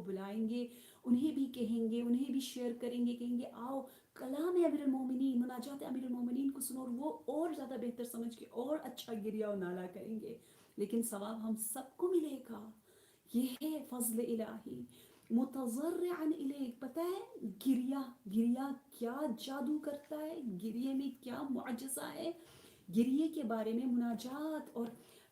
بلائیں گے, انہیں بھی کہیں گے, انہیں بھی شیئر کریں گے, کہیں گے آؤ کلام ہے امیر المومنین, مناجات امیر المومنین کو سنو, اور وہ اور زیادہ بہتر سمجھ کے اور اچھا گریا و نالا کریں گے, لیکن ثواب ہم سب کو ملے گا. یہ ہے فضل الہی. متضرعا الیک, پتہ ہے گریا, گریا کیا جادو کرتا ہے, گریے میں کیا معجزہ ہے. گریے کے بارے میں مناجات اور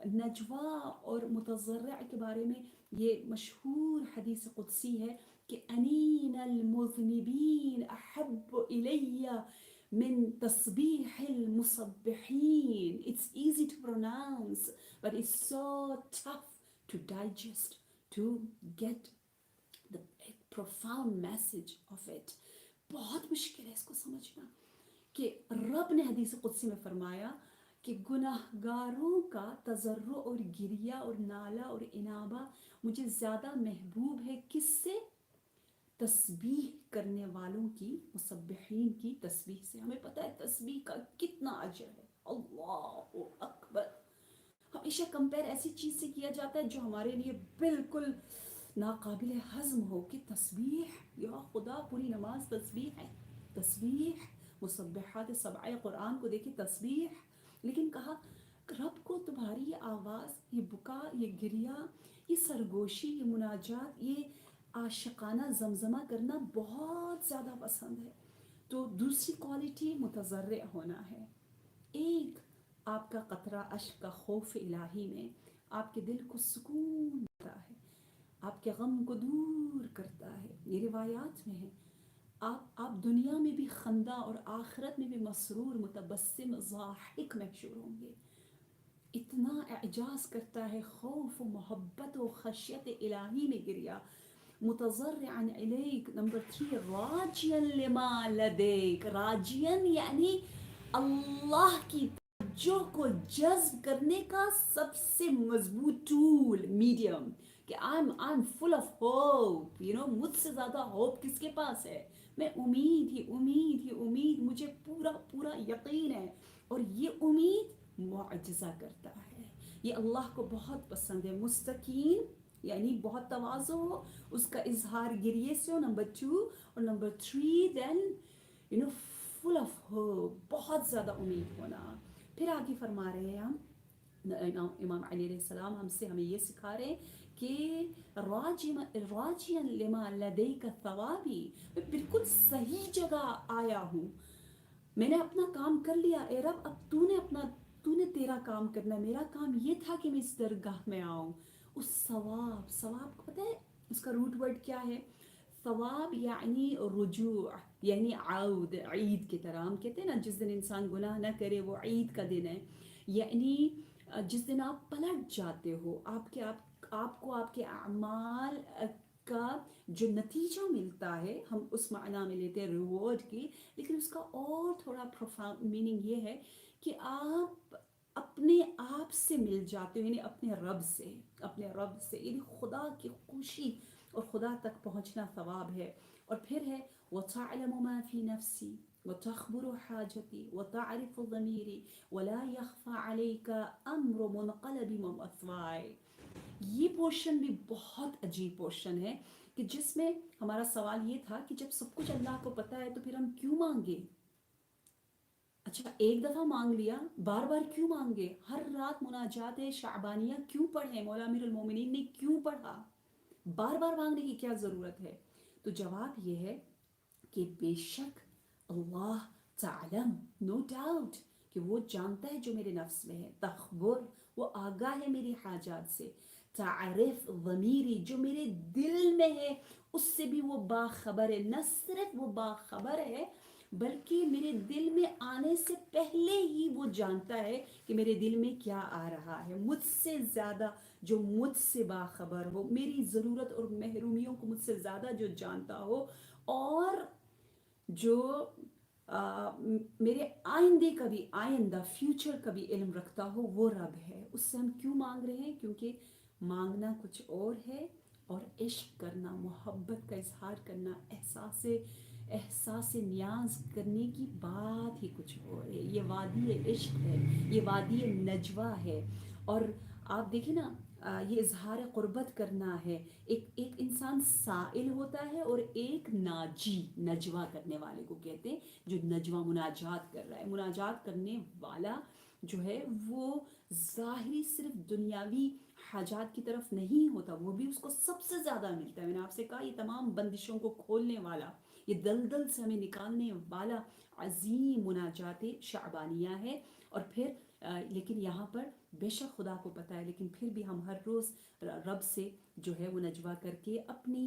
نجوا اور متضرع کے بارے میں یہ مشہور حدیث قدسی ہے کہ انین المذنبین احب الی من تسبیح المصبحین. It's easy to pronounce but it's so tough to digest, to get the profound message of it. بہت مشکل ہے اس کو سمجھنا کہ رب نے حدیث قدسی میں فرمایا کہ گناہ گاروں کا تضرع اور گریہ اور نالہ اور انابہ مجھے زیادہ محبوب ہے کس سے؟ تسبیح کرنے والوں کی, مسبحین کی تسبیح سے. ہمیں پتہ ہے تسبیح کا کتنا اجر ہے, اللہ اکبر. ہمیشہ کمپیر ایسی چیز سے کیا جاتا ہے جو ہمارے لیے بالکل ناقابل ہضم ہو, کہ تسبیح, یا خدا پوری نماز تسبیح ہے, تسبیح مسبحات سبع قرآن کو دیکھیں تسبیح. لیکن کہا رب کو تمہاری یہ آواز, یہ بکا, یہ گریہ, یہ سرگوشی, یہ مناجات, یہ عاشقانہ زمزمہ کرنا بہت زیادہ پسند ہے. تو دوسری کوالٹی متضرع ہونا ہے. ایک آپ کا قطرہ اشک کا خوف الہی میں آپ کے دل کو سکون دیتا ہے, آپ کے غم کو دور کرتا ہے. یہ روایات میں ہے آپ دنیا میں بھی خندہ اور آخرت میں بھی مسرور, متبسم, ضاحک محشور ہوں گے. اتنا اعجاز کرتا ہے خوف و محبت و خشیت الہی میں گریا. متضرعا الیک. نمبر 3 راجیا لما لدیک. راجیا یعنی اللہ کی توجہ کو جذب کرنے کا سب سے مضبوط ٹول, میڈیم, کہ I'm full of hope, مجھ سے زیادہ ہوپ کس کے پاس ہے, میں امید ہی امید ہی امید, مجھے پورا پورا یقین ہے. اور یہ امید معجزہ کرتا ہے, یہ اللہ کو بہت پسند ہے. مستقیم یعنی بہت تواضع ہو, اس کا اظہار گریے سے ہو, نمبر 2. اور نمبر 3 دین فل آف ہوپ, بہت زیادہ امید ہونا. پھر آگے فرما رہے ہیں ہم, امام علی علیہ السلام ہمیں یہ سکھا رہے ہیں کہ راجیا لما لدیک ثوابی, میں بالکل صحیح جگہ آیا ہوں, میں نے اپنا کام کر لیا, اے رب اب تو نے تیرا کام کرنا, میرا کام یہ تھا کہ میں اس درگاہ میں آؤں. اس ثواب کو پتہ ہے اس کا روٹ ورڈ کیا ہے؟ ثواب یعنی رجوع, یعنی عود, عید کی طرح ہم کہتے ہیں نا جس دن انسان گناہ نہ کرے وہ عید کا دن ہے. یعنی جس دن آپ پلٹ جاتے ہو, آپ کو آپ کے اعمال کا جو نتیجہ ملتا ہے, ہم اس معنی میں لیتے ہیں ریوارڈ کی, لیکن اس کا اور تھوڑا پروفاؤنڈ میننگ یہ ہے کہ آپ اپنے آپ سے مل جاتے ہو, یعنی اپنے رب سے, یعنی خدا کی خوشی اور خدا تک پہنچنا ثواب ہے. اور پھر ہے وَتَعْلَمُ مَا فِي نَفْسِي وَتَخْبُرُ حَاجَتِي وَتَعْرِفُ ضَمِيرِي وَلَا يَخْفَى عَلَيْكَ أَمْرُ مُنْقَلَبِ مَمْأَثْوَائِ. یہ پورشن بھی بہت عجیب پورشن ہے کہ جس میں ہمارا سوال یہ تھا کہ جب سب کچھ اللہ کو پتہ ہے تو پھر ہم کیوں مانگے؟ اچھا ایک دفعہ مانگ لیا, بار بار کیوں مانگے؟ ہر رات مناجات شعبانیہ کیوں پڑھیں؟ مولا امیر المومنین نے کیوں پڑھا؟ بار بار مانگنے کی کیا ضرورت ہے؟ تو جواب یہ ہے کہ بے شک اللہ تعلم, نو ڈاؤٹ, کہ وہ جانتا ہے جو میرے نفس میں ہے. تخبر, وہ آگاہ ہے میری حاجات سے. تعرف ضمیری, جو میرے دل میں ہے اس سے بھی وہ باخبر ہے. نہ صرف وہ باخبر ہے بلکہ میرے دل میں آنے سے پہلے ہی وہ جانتا ہے کہ میرے دل میں کیا آ رہا ہے. مجھ سے زیادہ جو مجھ سے باخبر ہو, میری ضرورت اور محرومیوں کو مجھ سے زیادہ جو جانتا ہو, اور جو میرے آئندے کا بھی, آئندہ فیوچر کا بھی علم رکھتا ہو, وہ رب ہے. اس سے ہم کیوں مانگ رہے ہیں؟ کیونکہ مانگنا کچھ اور ہے اور عشق کرنا, محبت کا اظہار کرنا, احساس نیاز کرنے کی بات ہی کچھ اور ہے. یہ وادی عشق ہے, یہ وادی نجوا ہے. اور آپ دیکھیں نا یہ اظہار قربت کرنا ہے. ایک انسان سائل ہوتا ہے اور ایک ناجی، نجوہ کرنے والے کو کہتے ہیں، جو نجوہ مناجات کر رہا ہے. مناجات کرنے والا جو ہے وہ ظاہری صرف دنیاوی حاجات کی طرف نہیں ہوتا، وہ بھی اس کو سب سے زیادہ ملتا ہے. میں نے آپ سے کہا یہ تمام بندشوں کو کھولنے والا، یہ دلدل سے ہمیں نکالنے والا عظیم مناجات شعبانیہ ہے. اور پھر لیکن یہاں پر بے شک خدا کو پتہ ہے، لیکن پھر بھی ہم ہر روز رب سے جو ہے وہ نجوہ کر کے اپنی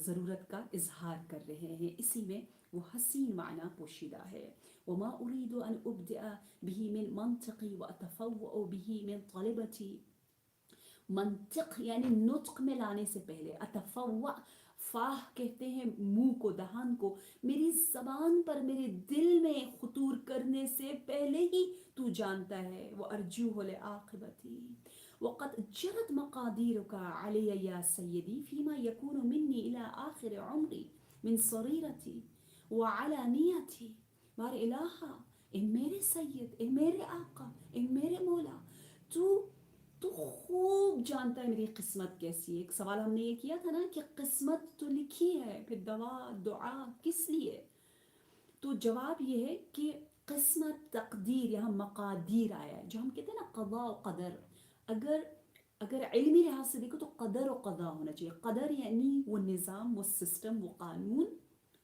ضرورت کا اظہار کر رہے ہیں. اسی میں وہ حسین معنی پوشیدہ ہے. وما اريد ان ابدأ به من منطقي واتفوأ به من طلبتي. منطق یعنی نطق میں لانے سے پہلے، اتفوع فاہ کہتے ہیں منہ کو، دہان کو. میری زبان پر میرے دل میں خطور کرنے سے پہلے ہی تو جانتا ہے. وہ ارجوہ لعاقبتی وقد جرت مقادیرک علی یا سیدی فیما یکون منی الى آخر عمری من صریرتی وعلانیتی. بار الہا، اے میرے سید، اے میرے آقا، اے میرے مولا، تو خوب جانتا ہے میری قسمت کیسی ہے. ایک سوال ہم نے یہ کیا تھا نا کہ قسمت تو لکھی ہے، پھر دعا کس لیے؟ تو جواب یہ ہے کہ قسمت، تقدیر، یہاں مقادیر آیا ہے جو ہم کہتے ہیں نا قضاء و قدر. اگر علمی لحاظ سے دیکھو تو قدر و قضاء ہونا چاہیے. قدر یعنی وہ نظام، وہ سسٹم، وہ قانون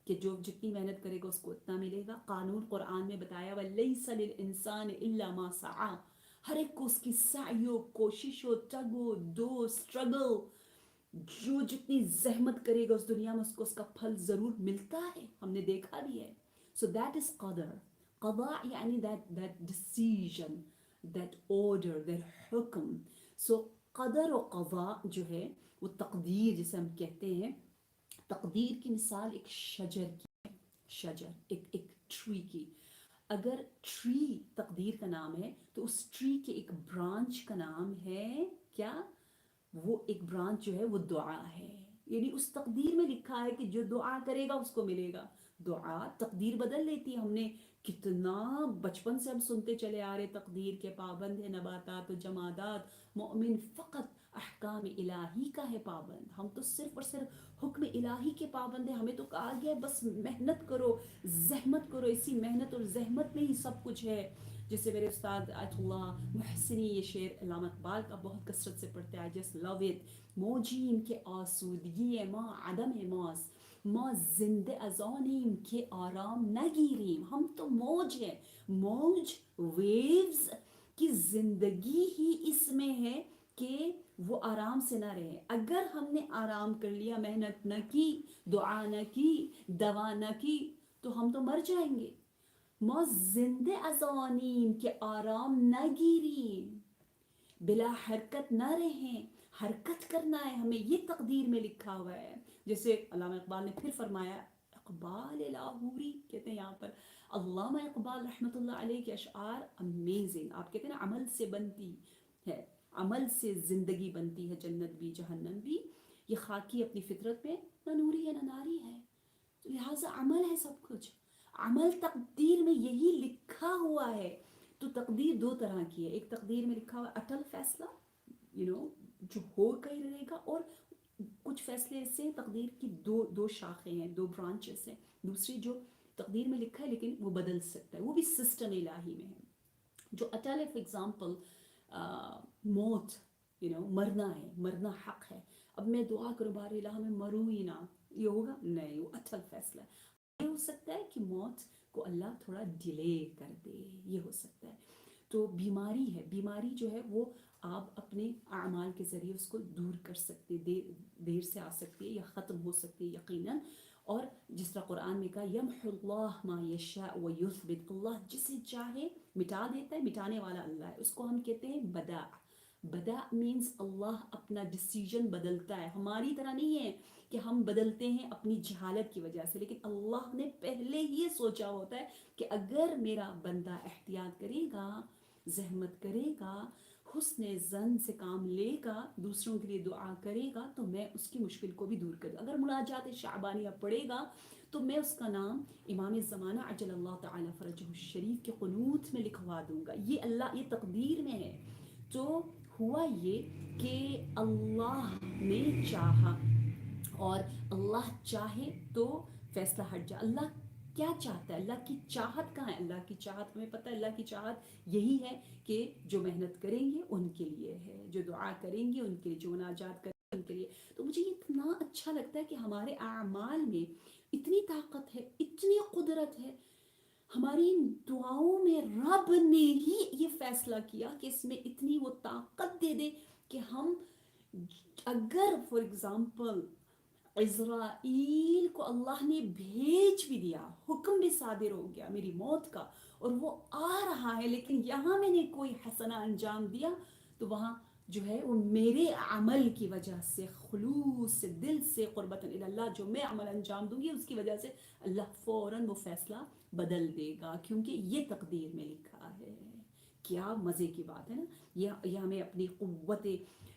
کہ جو جتنی محنت کرے گا اس کو اتنا ملے گا. قانون قرآن میں بتایا وَلَيْسَ لِلْإِنسَانِ إِلَّا مَا سَعَى. ہر ایک کو اس کی سعی و کوشش و ٹگ و دو اسٹرگل، جو جتنی زحمت کرے گا اس دنیا میں اس کو اس کا پھل ضرور ملتا ہے. ہم نے دیکھا بھی ہے. سو دیٹ از قدر. قضاء یعنی that decision, that order, that حکم. سو قدر و قضاء جو ہے وہ تقدیر جسے ہم کہتے ہیں. تقدیر کی مثال ایک شجر کی ہے، شجر ایک ٹری کی. اگر ٹری تقدیر کا نام ہے تو اس ٹری کے ایک برانچ کا نام ہے کیا؟ وہ ایک برانچ جو ہے وہ دعا ہے. یعنی اس تقدیر میں لکھا ہے کہ جو دعا کرے گا اس کو ملے گا. دعا تقدیر بدل لیتی ہے. ہم نے کتنا بچپن سے ہم سنتے چلے آ رہے تقدیر کے پابند ہے نباتات و جمادات. مومن فقط احکام الہی کا ہے پابند. ہم تو صرف اور صرف حکم الہی کے پابند ہیں. ہمیں تو کہا گیا ہے بس محنت کرو، زحمت کرو. اسی محنت اور زحمت میں ہی سب کچھ ہے. جیسے میرے استاد آیت اللہ محسنی یہ شعر علامہ اقبال کا بہت کثرت سے پڑھتے ہیں. I just love it. موجیم کے آسودگی ما عدم ماست، ما زنده از آنیم که آرام نگیریم. ہم تو موج ہیں، موج ویوز کی زندگی ہی اس میں ہے کہ وہ آرام سے نہ رہے. اگر ہم نے آرام کر لیا، محنت نہ کی، دعا نہ کی، دوا نہ کی، تو ہم تو مر جائیں گے. ما زندہ ازانیم کہ آرام نہ گیریم، بلا حرکت نہ رہیں. حرکت کرنا ہے ہمیں، یہ تقدیر میں لکھا ہوا ہے. جیسے علامہ اقبال نے پھر فرمایا، اقبال لاہوری کہتے ہیں یہاں پر علامہ اقبال رحمۃ اللہ علیہ کے اشعار امیزنگ. آپ کہتے ہیں نا عمل سے بنتی ہے، عمل سے زندگی بنتی ہے، جنت بھی جہنم بھی. یہ خاکی اپنی فطرت میں نہ نوری ہے نہ ناری ہے، لہٰذا عمل ہے سب کچھ. عمل تقدیر میں یہی لکھا ہوا ہے. تو تقدیر دو طرح کی ہے. ایک تقدیر میں لکھا ہوا اٹل فیصلہ، جو ہو کہیں رہے گا. اور کچھ فیصلے ایسے ہیں تقدیر کی دو شاخیں ہیں، دو برانچز ہیں. دوسری جو تقدیر میں لکھا ہے لیکن وہ بدل سکتا ہے، وہ بھی سسٹم الہی میں ہے. جو اٹل ہے فار ایگزامپل موت، مرنا ہے، مرنا حق ہے. اب میں دعا کروں بار الہ میں مروں ہی نہ، یہ ہوگا نہیں، وہ اٹل فیصلہ ہے. یہ ہو سکتا ہے کہ موت کو اللہ تھوڑا ڈیلے کر دے، یہ ہو سکتا ہے. تو بیماری ہے، بیماری جو ہے وہ آپ اپنے اعمال کے ذریعے اس کو دور کر سکتے، دیر سے آ سکتی ہے یا ختم ہو سکتی ہے یقیناً. اور جس طرح قرآن میں کہا یمحو اللہ ما یشاء و یثبت، اللہ جسے چاہے مٹا دیتا ہے، مٹانے والا اللہ ہے. اس کو ہم کہتے ہیں بدا. بدا مینز اللہ اپنا ڈیسیجن بدلتا ہے. ہماری طرح نہیں ہے کہ ہم بدلتے ہیں اپنی جہالت کی وجہ سے، لیکن اللہ نے پہلے یہ سوچا ہوتا ہے کہ اگر میرا بندہ احتیاط کرے گا، زحمت کرے گا، حسن زن سے کام لے گا، دوسروں کے لیے دعا کرے گا، تو میں اس کی مشکل کو بھی دور کر دوں. اگر مناجات شعبانیہ پڑھے گا تو میں اس کا نام امام زمانہ عجل اللہ تعالی فرجہ الشریف کے قنوت میں لکھوا دوں گا. یہ اللہ، یہ تقدیر میں ہے. تو ہوا یہ کہ اللہ نے چاہا، اور اللہ چاہے تو فیصلہ ہٹ جائے. اللہ کیا چاہتا ہے؟ اللہ کی چاہت کہاں ہے؟ اللہ کی چاہت ہمیں پتہ ہے، اللہ کی چاہت یہی ہے کہ جو محنت کریں گے ان کے لیے ہے، جو دعا کریں گے ان کے لیے، جو مناجات کریں گے ان کے لیے. تو مجھے یہ اتنا اچھا لگتا ہے کہ ہمارے اعمال میں اتنی طاقت ہے، اتنی قدرت ہے. ہماری ان دعاؤں میں رب نے ہی یہ فیصلہ کیا کہ اس میں اتنی وہ طاقت دے دے کہ ہم اگر فار ایگزامپل عزرائیل کو اللہ نے بھیج بھی دیا، حکم بھی صادر ہو گیا میری موت کا، اور وہ آ رہا ہے، لیکن یہاں میں نے کوئی حسنہ انجام دیا، تو وہاں جو ہے وہ میرے عمل کی وجہ سے، خلوص سے، دل سے قربت اللہ، جو میں عمل انجام دوں گی اس کی وجہ سے اللہ فوراً وہ فیصلہ بدل دے گا، کیونکہ یہ تقدیر میں لکھا ہے. کیا مزے کی بات ہے نا. یہ ہمیں اپنی قوت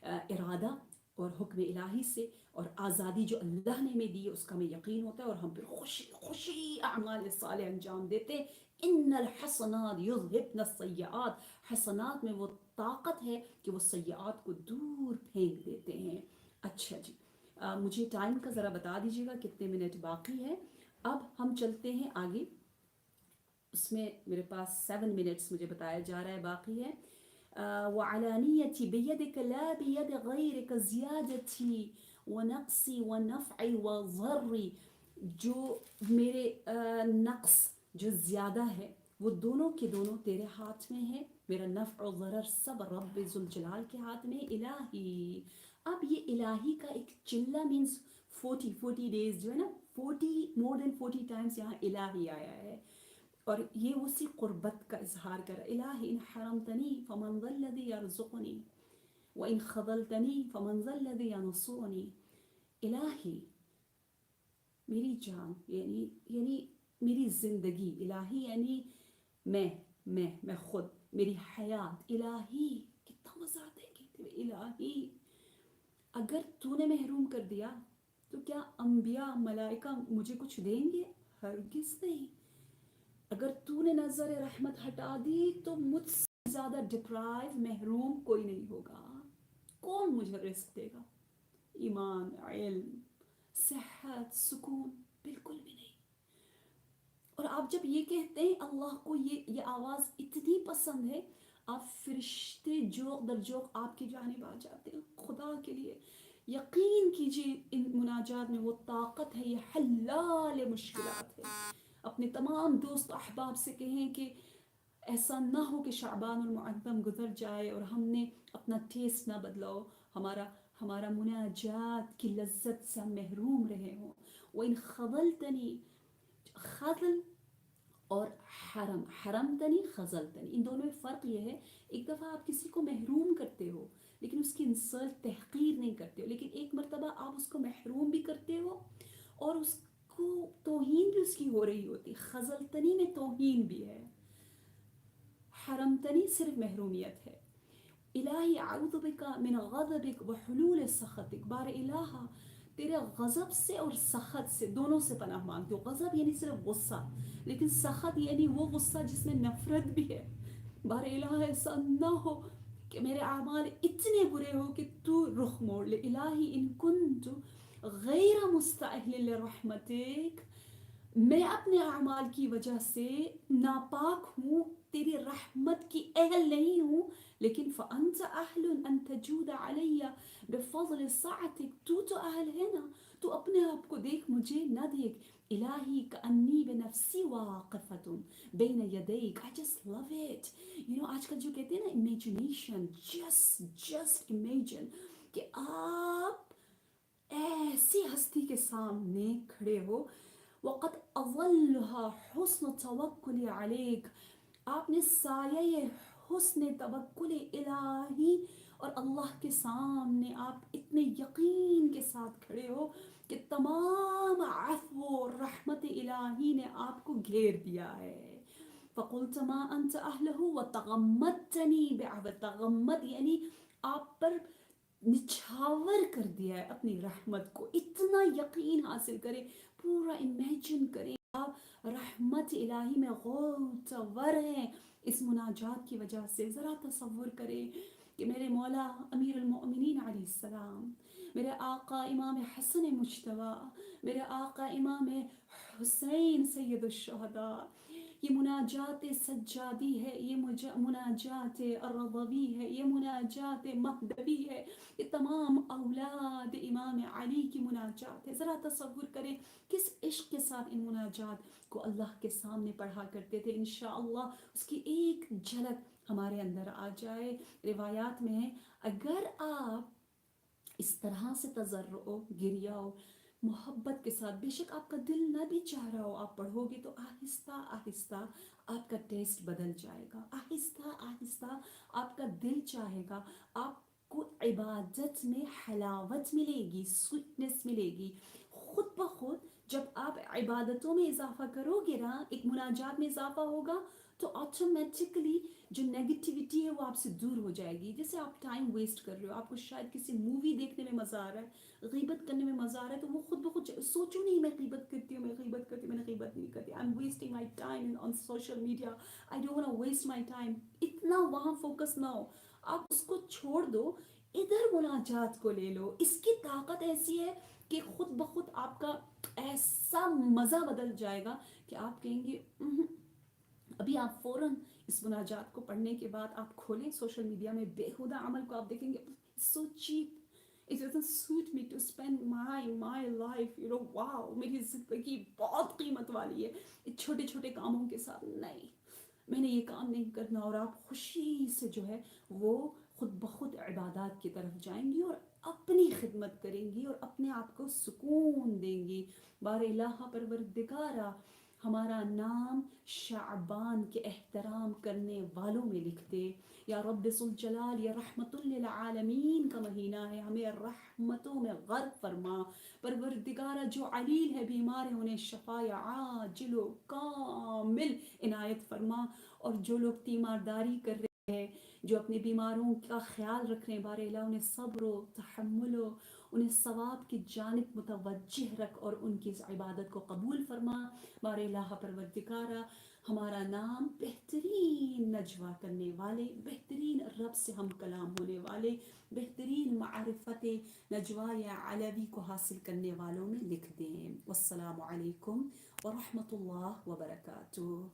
ارادہ اور حکم الہی سے اور آزادی جو اللہ نے ہمیں دی ہے اس کا ہمیں یقین ہوتا ہے، اور ہم پھر خوشی خوشی اعمال صالح انجام دیتے ہیں. ان الحسنات یذہبن السیئات، حسنات میں وہ طاقت ہے کہ وہ سیئات کو دور پھینک دیتے ہیں. اچھا جی، مجھے ٹائم کا ذرا بتا دیجیے گا کتنے منٹ باقی ہے. اب ہم چلتے ہیں آگے. اس میں میرے پاس 7 منٹس مجھے بتایا جا رہا ہے باقی ہے. وعلانيتي بيدك لا بيد غيرك زيادتي ونقصي ونفعي وضري. جو میرے نقص جو زیادہ ہے وہ دونوں کے دونوں تیرے ہاتھ میں ہے، میرا نفع و ضرر سب رب ذوالجلال کے ہاتھ میں. الہی، اب یہ الہی کا ایک چلہ مینس 40 ڈیز جو ہے نا، more than 40 ٹائمز یہاں الہی آیا ہے، اور یہ اسی قربت کا اظہار کر. الہی ان حرمتنی فمن ذا الذی یرزقنی وان خذلتنی فمن ذا الذی ینصرنی. الہی میری جان، یعنی میری زندگی، الہی یعنی میں خود، میری حیات. الہی کتنا مزہ آتا ہے کہتے ہوئے الہی، اگر تو نے محروم کر دیا تو کیا انبیاء ملائکہ مجھے کچھ دیں گے؟ ہرگز نہیں. اگر تو نے نظر رحمت ہٹا دی تو مجھ سے زیادہ ڈپرائیو، محروم کوئی نہیں ہوگا. کون مجھے رزق دے گا؟ ایمان، علم، صحت، سکون، بالکل بھی نہیں. اور آپ جب یہ کہتے ہیں اللہ کو یہ آواز اتنی پسند ہے، آپ فرشتے جوق در جوق آپ کی جانب آ جاتے ہیں. خدا کے لیے یقین کیجیے ان مناجات میں وہ طاقت ہے، یہ حلال مشکلات ہے. اپنے تمام دوست احباب سے کہیں کہ ایسا نہ ہو کہ شعبان المعظم گزر جائے اور ہم نے اپنا ٹیسٹ نہ بدلاؤ، ہمارا مناجات کی لذت سے ہم محروم رہے ہوں. وَإِنْ خَذَلْتَنِي، خذل اور حرمتنی، خذلتنی، ان دونوں میں فرق یہ ہے. ایک دفعہ آپ کسی کو محروم کرتے ہو لیکن اس کی انسلٹ، تحقیر نہیں کرتے ہو، لیکن ایک مرتبہ آپ اس کو محروم بھی کرتے ہو اور اس کو توہین بھی اس کی ہو رہی ہوتی. خذلتنی میں توہین بھی ہے، حرمتنی صرف محرومیت ہے. الہی اعوذ بک من غضبک وحلول سخطک. بار الہ تیرے غضب سے اور سخط سے، دونوں سے پناہ مانگتے ہو. غضب یعنی صرف غصہ، لیکن سخط یعنی وہ غصہ جس میں نفرت بھی ہے. بار الہ ایسا نہ ہو کہ میرے اعمال اتنے برے ہو کہ تو رخ موڑ لے. الہی ان کنت غیر مستاہل لرحمتک، میں اپنے اعمال کی وجہ سے ناپاک ہوں، تیری رحمت کی اہل نہیں ہوں، لیکن فأنت اہل ان تجود علی بفضل سعتک، تو اہل ہے نا، تو اپنے آپ کو دیکھ، مجھے نہ دیکھ. الہی کانی بنفسی واقفۃ بین یدیک. I just love it. آج کل جو کہتے ہیں نا امیجنیشن، just imagine کہ آپ ایسی ہستی کے سامنے کھڑے ہو. وقد اظلها حسن توکل علیک، آپ نے سایہ حسن توکل الہی اور اللہ کے سامنے آپ اتنے یقین کے ساتھ کھڑے ہو کہ تمام عفو اور رحمت الہی نے آپ کو گھیر دیا ہے. فقلت ما انت اہلہ وتغمدتنی تغمد یعنی آپ پر نچھاور کر دیا ہے اپنی رحمت کو. اتنا یقین حاصل کرے، پورا امیجن کریں آپ رحمت الہی میں غوطہ ور ہیں اس مناجات کی وجہ سے. ذرا تصور کریں کہ میرے مولا امیر المؤمنین علیہ السلام، میرے آقا امام حسن مجتبیٰ، میرے آقا امام حسین سید الشہداء، یہ مناجات سجادی ہے، یہ مناجات الرضوی ہے، یہ مناجات مہدوی ہے، یہ تمام اولاد امام علی کی مناجات ہے۔ ذرا تصور کریں کس عشق کے ساتھ ان مناجات کو اللہ کے سامنے پڑھا کرتے تھے۔ انشاءاللہ اس کی ایک جھلک ہمارے اندر آ جائے۔ روایات میں ہے اگر آپ اس طرح سے تضرع گریہ و محبت کے ساتھ، بے شک آپ کا دل نہ بھی چاہ رہا ہو، آپ پڑھو گے تو آہستہ آہستہ آپ کا ٹیسٹ بدل جائے گا، آہستہ آہستہ آپ کا دل چاہے گا، آپ کو عبادت میں حلاوت ملے گی، سویٹنس ملے گی خود بخود۔ جب آپ عبادتوں میں اضافہ کرو گے نا، ایک مناجات میں اضافہ ہوگا تو آٹومیٹکلی جو نیگیٹیوٹی ہے وہ آپ سے دور ہو جائے گی۔ جیسے آپ ٹائم ویسٹ کر رہے ہو، آپ کو شاید کسی مووی دیکھنے میں مزہ آ رہا ہے، غیبت کرنے میں مزہ آ رہا ہے، تو وہ خود بخود سوچو نہیں میں غیبت کرتی ہوں، میں غیبت کرتی ہوں، میں نے غیبت نہیں کرتی، I am wasting my time on social media, I don't want to waste my time. اتنا وہاں فوکس نہ ہو، آپ اس کو چھوڑ دو، ادھر مناجات کو لے لو۔ اس کی طاقت ایسی ہے کہ خود بخود آپ کا ایسا مزہ بدل جائے گا کہ آپ کہیں گے ابھی آپ فوراً اس مناجات کو پڑھنے کے بعد آپ کھولیں سوشل میڈیا میں بیہودہ عمل کو، آپ دیکھیں گے سو cheap, it doesn't suit me to spend my life wow میری زندگی بہت قیمت والی ہے چھوٹے چھوٹے کاموں کے ساتھ، نہیں میں نے یہ کام نہیں کرنا، اور آپ خوشی سے جو ہے وہ خود بخود عبادات کی طرف جائیں گی اور اپنی خدمت کریں گی اور اپنے آپ کو سکون دیں گی۔ بار الہ پروردگارا ہمارا نام شعبان کے احترام کرنے والوں میں لکھ دے یا رب ذوالجلال، یہ رحمت للعالمین کا مہینہ ہے، ہمیں رحمتوں میں غرق فرما۔ پروردگارہ جو علیل ہے، بیمار ہے، انہیں شفا عاجل و کامل عنایت فرما، اور جو لوگ تیمارداری کر رہے ہیں، جو اپنے بیماروں کا خیال رکھ رہے ہیں، بار الہ انہیں صبر و تحمل و انہیں ثواب کی جانب متوجہ رکھ اور ان کی اس عبادت کو قبول فرما۔ بار الہ پروردگارہ ہمارا نام بہترین نجوہ کرنے والے، بہترین رب سے ہم کلام ہونے والے، بہترین معرفت نجوہ یا علوی کو حاصل کرنے والوں میں لکھ دیں۔ والسلام علیکم ورحمۃ اللہ وبرکاتہ۔